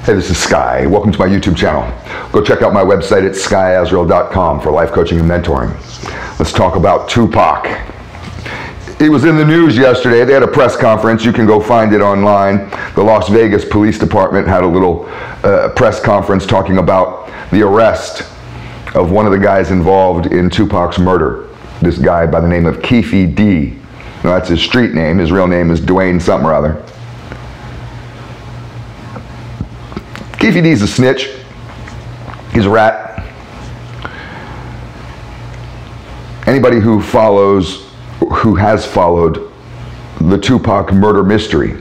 Hey, this is Sky. Welcome to my YouTube channel. Go check out my website at skysworld.com for life coaching and mentoring. Let's talk about Tupac. He was in the news yesterday. They had a press conference. You can go find it online. The Las Vegas Police Department had a little press conference talking about the arrest of one of the guys involved in Tupac's murder. This guy by the name of Keefe D. Now, that's his street name. His real name is Dwayne something or other. Keefe D's a snitch. He's a rat. Anybody who has followed the Tupac murder mystery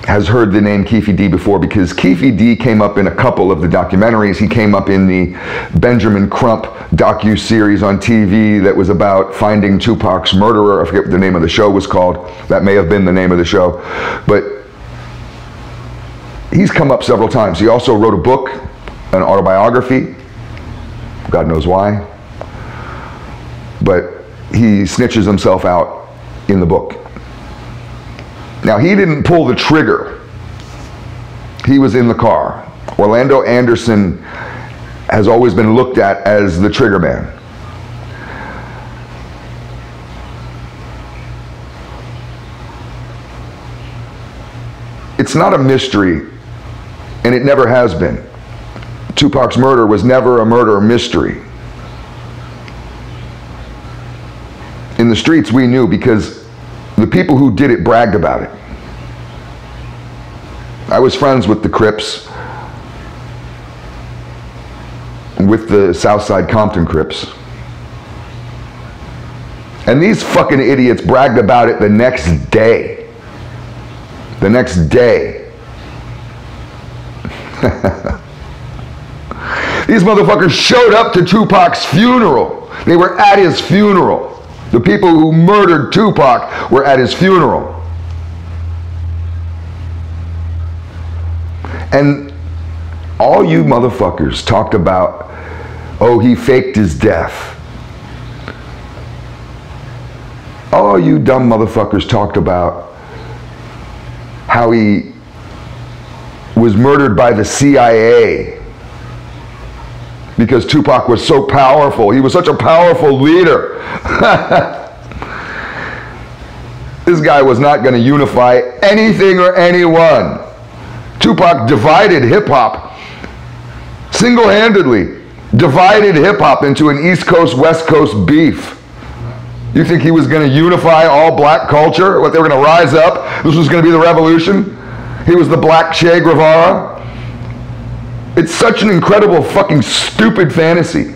has heard the name Keefe D before, because Keefe D came up in a couple of the documentaries. He came up in the Benjamin Crump docu-series on TV that was about finding Tupac's murderer. I forget what the name of the show was called. That may have been the name of the show. But he's come up several times. He also wrote a book, an autobiography. God knows why. But he snitches himself out in the book. Now, he didn't pull the trigger. He was in the car. Orlando Anderson has always been looked at as the trigger man. It's not a mystery, and it never has been. Tupac's murder was never a murder mystery. In the streets, we knew, because the people who did it bragged about it. I was friends with the Crips, with the Southside Compton Crips. And these fucking idiots bragged about it the next day. The next day. These motherfuckers showed up to Tupac's funeral. They were at his funeral. The people who murdered Tupac were at his funeral. And all you motherfuckers talked about, oh, he faked his death. All you dumb motherfuckers talked about how he was murdered by the CIA because Tupac was so powerful. He was such a powerful leader. This guy was not going to unify anything or anyone. Tupac divided hip-hop, single-handedly divided hip-hop into an East Coast, West Coast beef. You think he was going to unify all black culture? What, they were going to rise up? This was going to be the revolution? He was the black Che Guevara? It's such an incredible fucking stupid fantasy.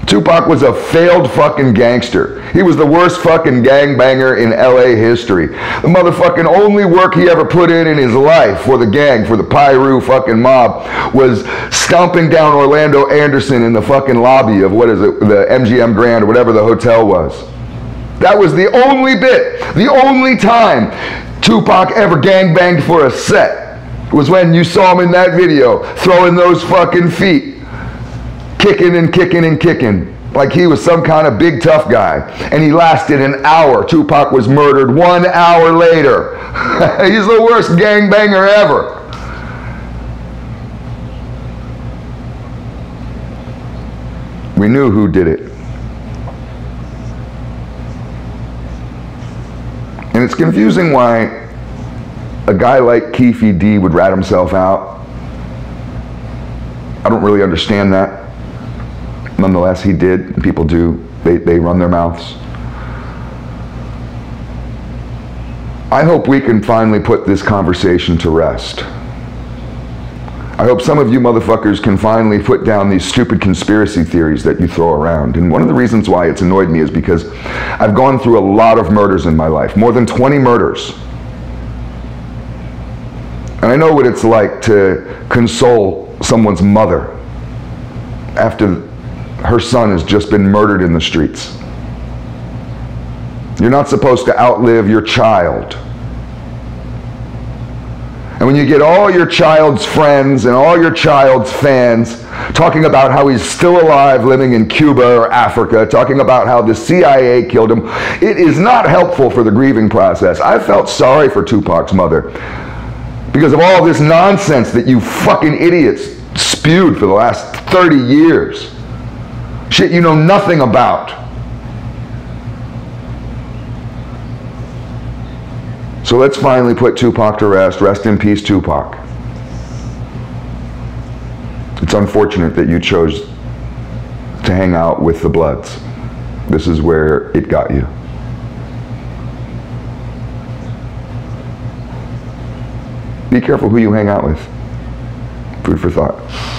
Tupac was a failed fucking gangster. He was the worst fucking gangbanger in LA history. The motherfucking only work he ever put in his life for the gang, for the Pyru fucking mob, was stomping down Orlando Anderson in the fucking lobby of, what is it, the MGM Grand or whatever the hotel was. That was the only bit, the only time Tupac ever gangbanged for a set was when you saw him in that video throwing those fucking feet, kicking and kicking and kicking like he was some kind of big tough guy. And he lasted an hour. Tupac was murdered 1 hour later. He's the worst gangbanger ever. We knew who did it. And it's confusing why a guy like Keefe D would rat himself out. I don't really understand that. Nonetheless, he did. People do. They run their mouths. I hope we can finally put this conversation to rest. I hope some of you motherfuckers can finally put down these stupid conspiracy theories that you throw around. And one of the reasons why it's annoyed me is because I've gone through a lot of murders in my life, more than 20 murders. And I know what it's like to console someone's mother after her son has just been murdered in the streets. You're not supposed to outlive your child. And when you get all your child's friends and all your child's fans talking about how he's still alive living in Cuba or Africa, talking about how the CIA killed him, it is not helpful for the grieving process. I felt sorry for Tupac's mother. because of all this nonsense that you fucking idiots spewed for the last 30 years. Shit you know nothing about. So let's finally put Tupac to rest. Rest in peace, Tupac. It's unfortunate that you chose to hang out with the Bloods. This is where it got you. Be careful who you hang out with. Food for thought.